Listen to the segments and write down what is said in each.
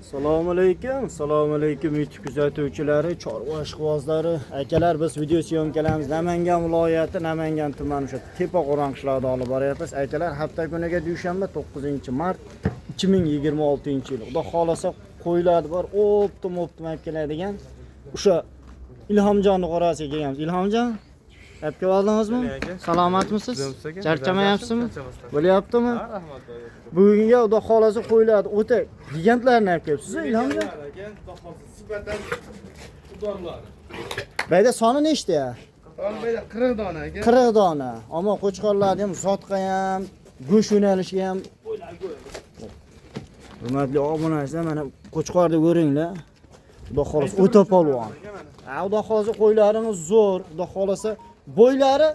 Assalomu alaykum YouTube kuzatuvchilari, chorva ishqibozlari, akalar, biz video syomkalarimiz Namangan viloyati, Namangan tumani o'sha Tepa Qo'ron qishlog'ida olib boryapmiz. Akalar, hafta kuniga dushanba 9-mart 2026-yil. Xudo xolasa qo'ylar bor, optim olib keladigan o'sha Ilhomjonni qorasiga kelganmiz. Ilhomjon, Hep oldingizmi? Salomatmisiz? Charchamayapsizmi? Bo'lyaptimi? Rahmat. Bugunga Xudo xolasa qo'yiladi. O'ta gigantlarni olib kelibsiz, Ilhomjon? Sifatan udorlar. Bayda soni nechta ya? Bayda 40 dona aka. 40 dona. Ammo qo'chqorlarni ham, zotqa ham, go'sht yo'nalishiga ham. Hurmatli obunachilar, mana qo'chqorni ko'ringlar. Xudo xolasa o'ta polvon. Xudo xolasa qo'ylarimiz zo'r. Xudo xolasa bo'ylari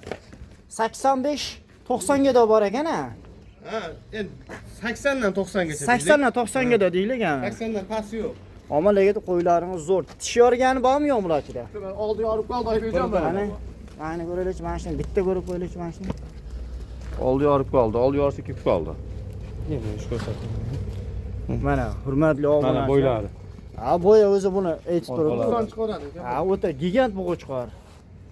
85-90 ga bor ekan-a. Ha, endi 80 dan 90 gacha. 80 dan 90 ga deyilgan. 80 dan pasti yo'q. Ammo lekin qo'ylarimiz zo'r. Tish yorgani bormi yo'q bularchida? Oldi yorib qoldi aytayjon Mana, mana ko'raylik mana shuni bitta ko'rib qo'yaylik mana shuni. Oldi yorib qoldi, oldi yorsa ketib qoldi. Mana hurmatli obunachilar. Mana bo'ylari. Ha, bo'yi o'zi buni aytib turibdi. Qozon chiqaradi aka. Ha, o'ta gigant bu qo'chqor.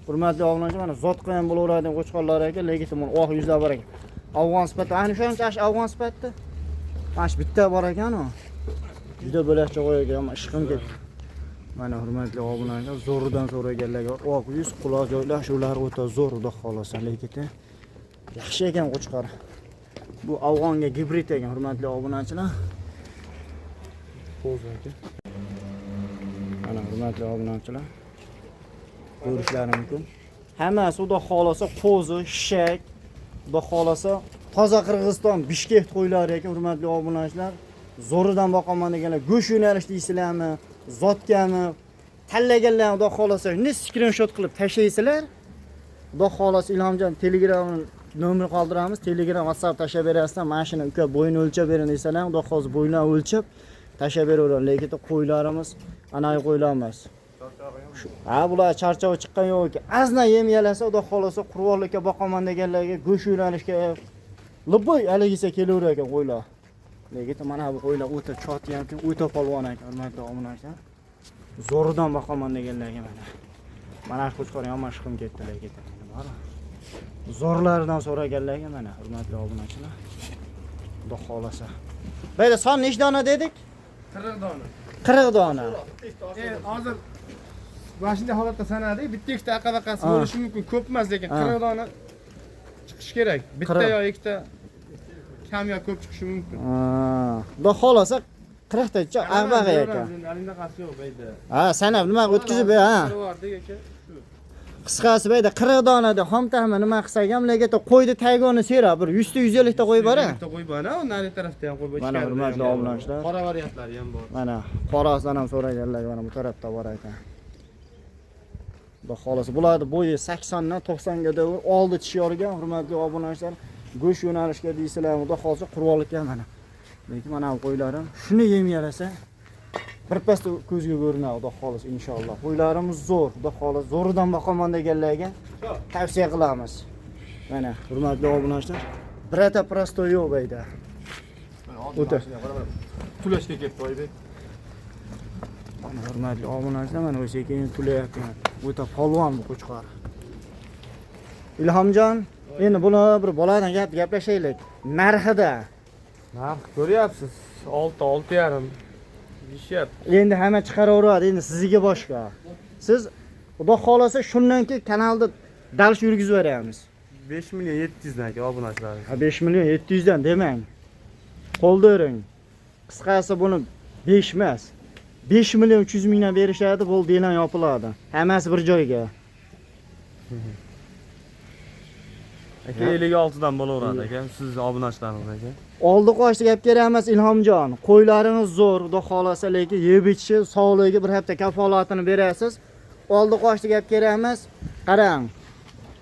Hurmatli obunachilar, mana zotqa ham bo'laveradigan qo'chqorlar ekan, lekin buni oq yuzlar bor ekan. Afg'on sifatida, ana shuncha afg'on sifatida. Mana shu bitta bor ekan-ku. Juda bo'lakcha qo'ygan, ammo ishqim ketdi. Mana hurmatli obunachilar, zo'ridan zo'r ekanlarga oq yuz, quloq joylar shular o'ta zo'r, xudo xolasa, lekin yaxshi ekan qo'chqor. Bu afg'onga gibrid ekan, hurmatli obunachilar. Qo'z aka. Mana hurmatli obunachilar. Ko'rishlari mumkin. Hammasi xudo xolasa qo'zi, shishak, xudo xolasa toza Qirg'iziston Bishkek qo'ylari ekan, hurmatli obunachilar. Zo'ridan boqaman deganlar, go'sht yo'nalish deysizlarmi, zotgami, tanlaganlar xudo xolasa shuni skrinshot qilib tashlaysizlar. Xudo xolasa Ilhomjon Telegram nomer qoldiramiz, Telegram, WhatsApp tashlab berasizlar. Mana shuni uka bo'yini o'lchab berin desalar, xudo xolasa bo'yini o'lchab tashlab beraveradi. Lekin qo'ylarimiz anavi qo'ylar emas. Ha, bular charchoq chiqqan yo'q ekan. Azna yem yalasa, xudo xolasa qurvollikka boqaman deganlarga go'sht yo'nalishga liboy aligisa kelaverar ekan qo'ylar. Lekin mana bu qo'ylar o'ta chot ekan, o'ta polvon ekan, hurmatli obunachilar. Zo'ridan boqaman deganlarga mana. Mana shu qo'chqor ham mashqim ketdi lekin. Zo'rlaridan so'raganlarga mana, hurmatli obunachilar. Xudo xolasa. Bayda son nechta dona dedik? 40 dona. 40 dona. Hozir mana shunday holatda sanadik, bitta ikkita aqabaqasi bo'lishi mumkin, ko'p emas, lekin 40 dona chiqish kerak. Bitta yo ikkita kam yo ko'p chiqishi mumkin. Xudo xolasa 40 tacha aqbaqa ekan. Alinda qasi yo'q bayda. Ha, sanab nima o'tkazib ber, ha. Qisqasi bayda 40 donada xomtahmi nima qilsak ham, lekin qo'ydi taygoni sera bir 100 ta 150 ta qo'y bor-a. Bitta qo'y bor-a, nari tarafda ham qo'y bor. Mana hurmatli obunachilar. Qora variantlari ham bor. Mana qorasidan ham so'raganlar, mana bu tarafda bor ekan. Xudo xolasa bularni bo'yi 80 dan 90 ga oldi tish yorgan, hurmatli obunachilar. Go'sht yo'nalishga deysizlar, xudo xolasa qurvollikka mana. Lekin mana bu qo'ylarim shuni yem yarasa birpasda ko'zga ko'rinadi, xudo xolasa inshaalloh. Qo'ylarimiz zo'r, xudo xolasa zo'ridan boqaman deganlarga tavsiya qilamiz. Mana hurmatli obunachilar, birata prosto yo'q bayda. O'ta Tulashga kelib qo'ydi. mana hurmatli obunachilar, mana o'sha keyin tulayapti. O'ta polvon bu qo'chqor. Ilhomjon, endi buni bir boladan gaplashaylik. Narxida. Narx ko'ryapsiz, 6-6,5 deyishyapti. Endi hamma chiqaraveradi, endi sizga boshqa. Siz xudo xolasa shundan keyin kanalda dalish yurgizib beramiz. 5 million 700 dan aka obunachilar. Ha, 5 million 700 dan demang. Qo'ldiring. Qisqasi buni 5 emas. 5 million 300 mingdan berishadi, bo'ldi, e'lon yopiladi. Hammasi bir joyga. Aka 56 dan bo'laveradi aka, siz obunachilaringiz aka. Oldi qo'shdi gap kerak emas Ilhomjon. Qo'ylarimiz zo'r, xudo xolasa, lekin yeb ichishi, sog'ligiga bir hafta kafolatini berasiz. Oldi qo'shdi gap kerak emas. Qarang.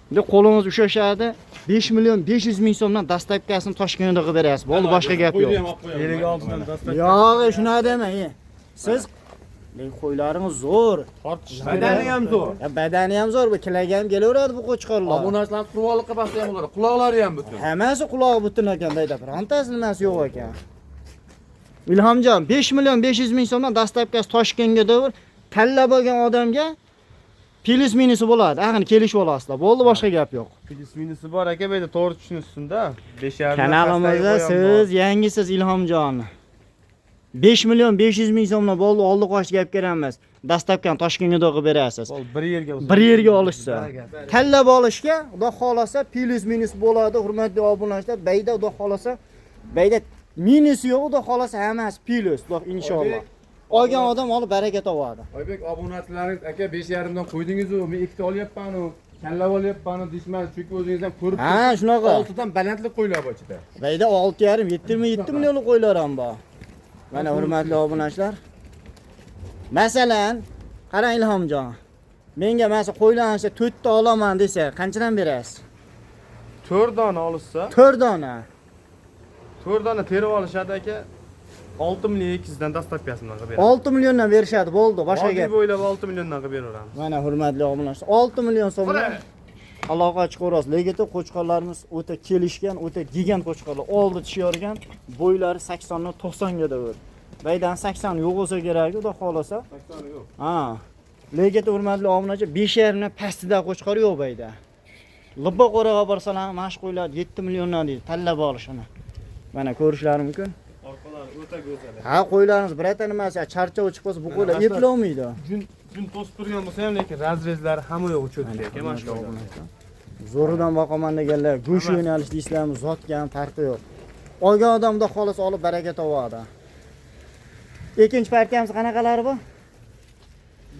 Endi qo'lingiz ushashadi. 5 million 500 ming so'mdan dastlabkasini Toshkentda qilib berasiz. Bo'ldi, boshqa gap yo'q. 56 dan dastlab. Yo'q, shuni demang. Siz lekin qo'ylaringiz zo'r. Badani ham zo'r. Ya badani ham zo'r, bu kilaga ham kelaveradi bu qo'chqorlar. Obunachilar qurvollikqa basta ham bo'ladi. Quloqlari ham butun. Hammasi qulog'i butun ekan, deydi. Birontasi nimasi yo'q ekan. Ilhomjon 5 million 500 ming so'mdan dastlabkasi Toshkentga davr tanlab olgan odamga plus minusi bo'ladi. Axir kelishib olasizlar. Bo'ldi, boshqa gap yo'q. Plus minusi bor aka, bu yerda to'g'ri tushunishsin-da. 5,5 Kanalimizda siz yangisiz Ilhomjon. 5 million 500 ming so'mdan bo'ldi, oldi qoch gap kerakmas. Dastlabkani Toshkentga qo'yib berasiz. bir yerga Bir yerga olishsa. Tanlab olishga, xudo xolasa plus minus bo'ladi. Hurmatli obunachilar, bayda xudo xolasa, bayda minus yo'q, xudo xolasa hammasi plus, xudo inshaalloh. Olgan odam olib baraka topadi. Oybek obunachilaringiz aka 5,5 dan qo'ydingiz-ku, men 2 ta olyapman-ku. Tanlab olyapman deysiz, chunki o'zingiz ham ko'rib Ha, shunaqa. 6 dan balandlik qo'yiladi ichida. Bayda 6,5 7 million qo'ylar ham bor. Mana hurmatli obunachilar. Masalan, qarang Ilhomjon. Menga masa qo'ylansa 4 ta olaman desa, qanchadan berasiz? 4 dona olsa, 4 dona. 4 dona terib olishadi aka. 6 million 200 dan dastlabkasini qilib beradi. 6 milliondan berishadi, bo'ldi, boshqa gap. bo'ylab 6 milliondan qilib beraveramiz. Mana hurmatli obunachilar, 6 million so'mdan aloqa chiqarasiz. Lekin qo'chqorlarimiz o'ta kelishgan, o'ta gigant qo'chqorlar. Oldi tishiyorgan, bo'ylari 80 dan 90 ga davr. Baydan 80 yo'q bo'lsa kerak, xudo xolasa. 80 yo'q. Ha. Lekin hurmatli obunachilar, 5,5 dan pastida qo'chqor yo'q bayda. Libba qo'raga borsalar, mash qo'yiladi 7 milliondan deydi, tanlab olishini. Mana ko'rishlari mumkin. Orqalari o'ta go'zal. Ha, qo'ylarimiz birata nimasi, charchoq chiqib qolsa, bu qo'ylar eplolmaydi. Jun to'sib turgan bo'lsa ham, lekin razrezlari hamma yo'q o'chirdi aka, mana shu Zo'ridan boqaman deganlar, go'sh yo'nalish deysizlarmi, zotga ham farqi yo'q. Olgan odamda xolos olib baraka topadi. Ikkinchi partiyamiz qanaqalari bu?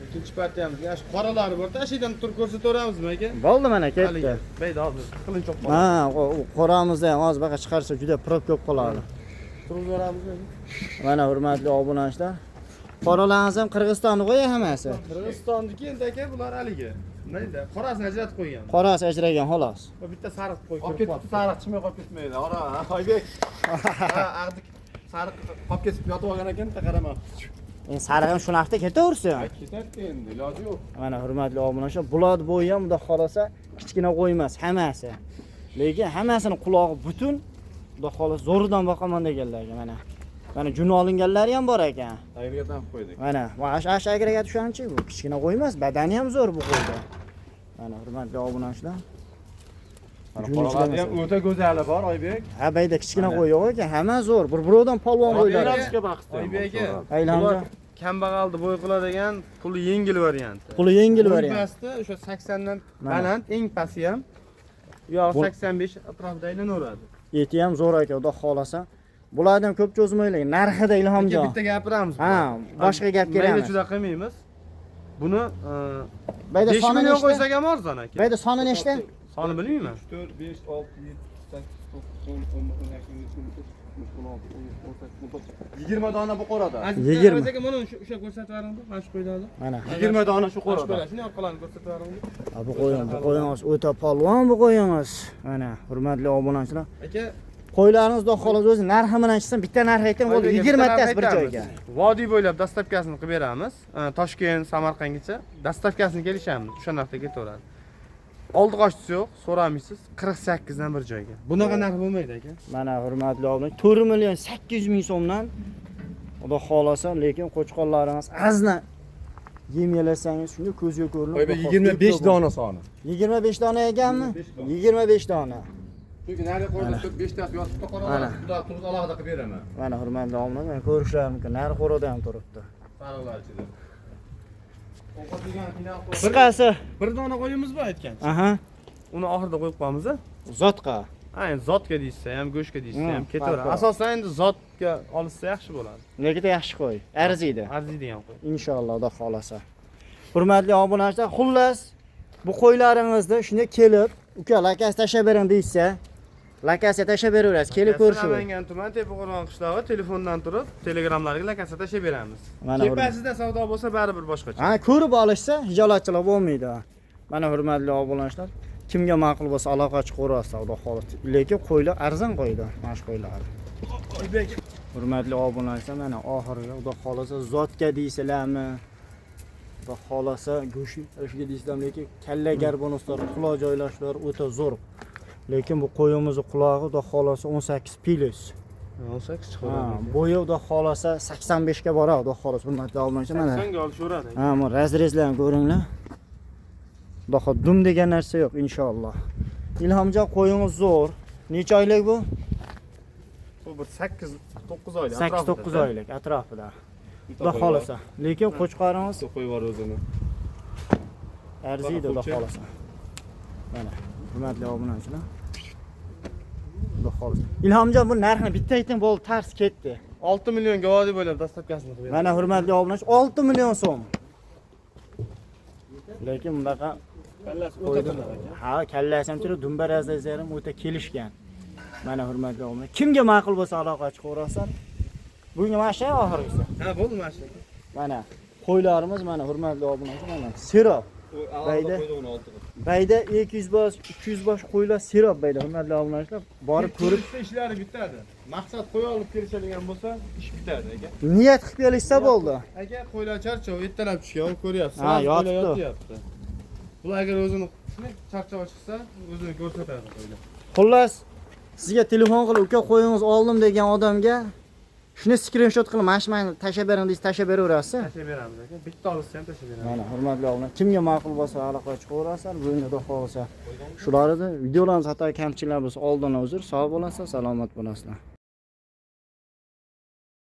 Ikkinchi partiyamiz yosh qoralari bor, tashidan turib ko'rsataveramizmi aka? Bo'ldi, mana ketdi. Bayda hozir qilinchoq qoldi. Ha, qoramizda ham hozir baqa chiqarsa juda prob ko'p qoladi. Turib beramizmi? Mana hurmatli obunachilar. Qoralarimiz ham Qirg'izstonni qo'ya hammasi. Qirg'izistonniki endi aka bular haligi. Nayda? Qorasini ajratib qo'ygan. Qorasi ajragan xolos. Bitta sariq qo'yib ketdi. Sariq chiqmay qolib ketmaydi. Ora, Oybek. Ha, ag'dik sariq qolib ketib yotib olgan ekan, qarama. Endi sariq ham shunaqa ketaversin. Ketadi endi, iloji yo'q. Mana hurmatli obunachilar, bulat bo'yi ham xudo xolasa kichkina qo'ymas hammasi. Lekin hammasini qulog'i butun, xudo xolasa zo'ridan boqaman deganlarga mana. Mana jun olinganlari ham bor ekan. Agregat ham qo'ydik. Mana, ash agregat o'shanchi bu kichkina qo'ymas, badani ham zo'r bu qo'yda. Mana hurmatli obunachilar. Qoralari ham o'ta go'zali bor Oybek. Ha, bayda kichkina qo'y yo'q ekan, hamma zo'r. Bir-birodan polvon qo'ylar. Oybek aka, Aylanma. kambag'alni bo'y qiladigan puli yengil varianti. Puli yengil variant. Pasti o'sha 80 dan baland, eng pasti ham yo 85 atrofida aylanaveradi. Eti ham zo'r ekan, xudo xolasa. Bularni ham ko'p cho'zmaylik. Narxida Ilhomjon. Bitta gapiramiz. Ha, boshqa gap kerak Mayli emas. juda qilmaymiz. Buni Bayda 5 soni million nechta? qo'ysak ham arzon aka. Bayda soni nechta? Soni bilmayman. 4 5 6 7 8 9 10 20 dona bu qorada. 20. Aka mana o'sha ko'rsatvaringmi? Mana shu qo'ylarni. Mana. 20 dona shu qorada. Shuni orqalarini ko'rsatvaringmi? Bu qo'yingiz o'ta polvon bu qo'yingiz. Mana, hurmatli obunachilar. Aka, Qo'ylarimiz xudo xolasa o'zi narxi bilan chiqsin, bitta narx ayting bo'ldi, 20 tasi bir joyga. Vodiy bo'ylab dastlabkasini qilib beramiz. Toshkent, Samarqandgacha dastlabkasini kelishamiz. O'sha narxda ketaveradi. Oldi qochisi yo'q, so'ramaysiz. 48 dan bir joyga. Bunaqa narx bo'lmaydi aka. Mana hurmatli obunachilar, 4 million 800 ming so'mdan xudo xolasa, lekin qo'chqorlarimiz azna yem-yelasangiz shunga ko'zga ko'rinib. Oybek 25 dona soni. 25 dona ekanmi? 25 dona. Chunki nari qo'rda 5 tasi yotibdi qorada. Xudo turib alohida qilib beraman. Mana hurmatli obunachilar, ko'rishlari mumkin. Nari qo'rada ham turibdi. Sariqlar ichida. Ovqat degan final qo'y. Qisqasi, Bir dona qo'yimizmi aytgan? aha, Uni oxirida qo'yib qo'yamiz. zotqa. Ayni zotga deysa ham, go'shtga deysa ham farqi ketaveradi. yo'q. Asosan endi zotga olsa yaxshi bo'ladi. Lekin yaxshi qo'y, arziydi. Arziydigan qo'y. Inshaalloh, xudo xolasa. Hurmatli obunachilar, xullas bu qo'ylaringizni shunday kelib, uka lakasi tashab bering deysa, lakasi tashab beraverasiz, kelib ko'rishib. Namangan tuman Tepaqo'rg'on qishlog'i telefondan turib, telegramlarga lakasi tashab beramiz. Mana Tepasida savdo bo'lsa baribir boshqacha. ha, ko'rib olishsa hijolatchilar bo'lmaydi. Mana hurmatli obunachilar, kimga ma'qul bo'lsa aloqa chiqarasiz, xudo xolasa. Lekin qo'ylar arzon qo'ydi, mana shu qo'ylar. Oybek, Hurmatli obunachilar, mana oxiriga xudo xolasa zotga deysizlarmi? Xudo xolasa go'sht ishga deysizlarmi, lekin kalla garbonuslar, quloq joylashlar o'ta zo'r. Lekin bu qo'yimizning qulog'i xudo xolasa 18 plus. 18 Ha, chiqaveradi. bo'yi xudo xolasa 85 ga boradi, xudo xolasa. Hurmatli obunachilar, mana. 80 ga olishaveradi. Ha, mana razrezlarni ko'ringlar. Xudo xolasa dum degan narsa yo'q, inshaalloh. Ilhomjon, qo'yingiz zo'r. Necha oylik bu? Bu bir 8-9 oylik. 8-9 oylik atrofida. Xudo xolasa. Lekin qo'chqoringiz qo'yib bor o'zini. arziydi, xudo xolasa. Mana, hurmatli obunachilar. Xudo xolasa. Ilhomjon, bu narxni bitta ayting, bo'ldi, tars ketdi. 6 millionga vodiy bo'lib dastavkasini qilib beradi. Mana hurmatli obunachi 6 million so'm. Lekin bunaqa Kallasi o'ta tiniq ekan. ha, kallasi ham chiroq, dumbarazlar ham o'ta kelishgan. Mana hurmatli obunachi, kimga ma'qul bo'lsa aloqa chiqaverasizlar. Bunga mana shu oxirgisi. Ha, bo'ldi mana shu. Mana qo'ylarimiz, mana hurmatli obunachi, mana sirob. Bayda bayda 200 bosh, 200 bosh qo'ylar sirob bayda, hurmatli obunachilar. Borib ko'rib, ishlari bitadi. Maqsad qo'y olib kelishadigan bo'lsa, ish bitadi aka. niyat qilib kelishsa bo'ldi. Aka qo'ylar charchov, ertalab tushgan, ko'ryapsiz. Ha, Qo'ylar yotibdi. yotyapti. Bular agar o'zini charchab chiqsa, o'zini ko'rsatadi qo'ylar. Xullas, sizga telefon qilib, uka qo'yingiz oldim degan odamga shuni skrinshot qilib, mana shu meni tashlab bering deysiz, tashlab beraverasiz. Tashlab beramiz aka. Bitta olsa ham tashlab beramiz. Mana hurmatli obunachilar, kimga ma'qul bo'lsa aloqa chiqaverasizlar. Bugunga xudo xolasa shular edi. Videolarimiz xato kamchiliklar bo'lsa oldindan uzr. Sog' bo'lasizlar, salomat bo'lasizlar.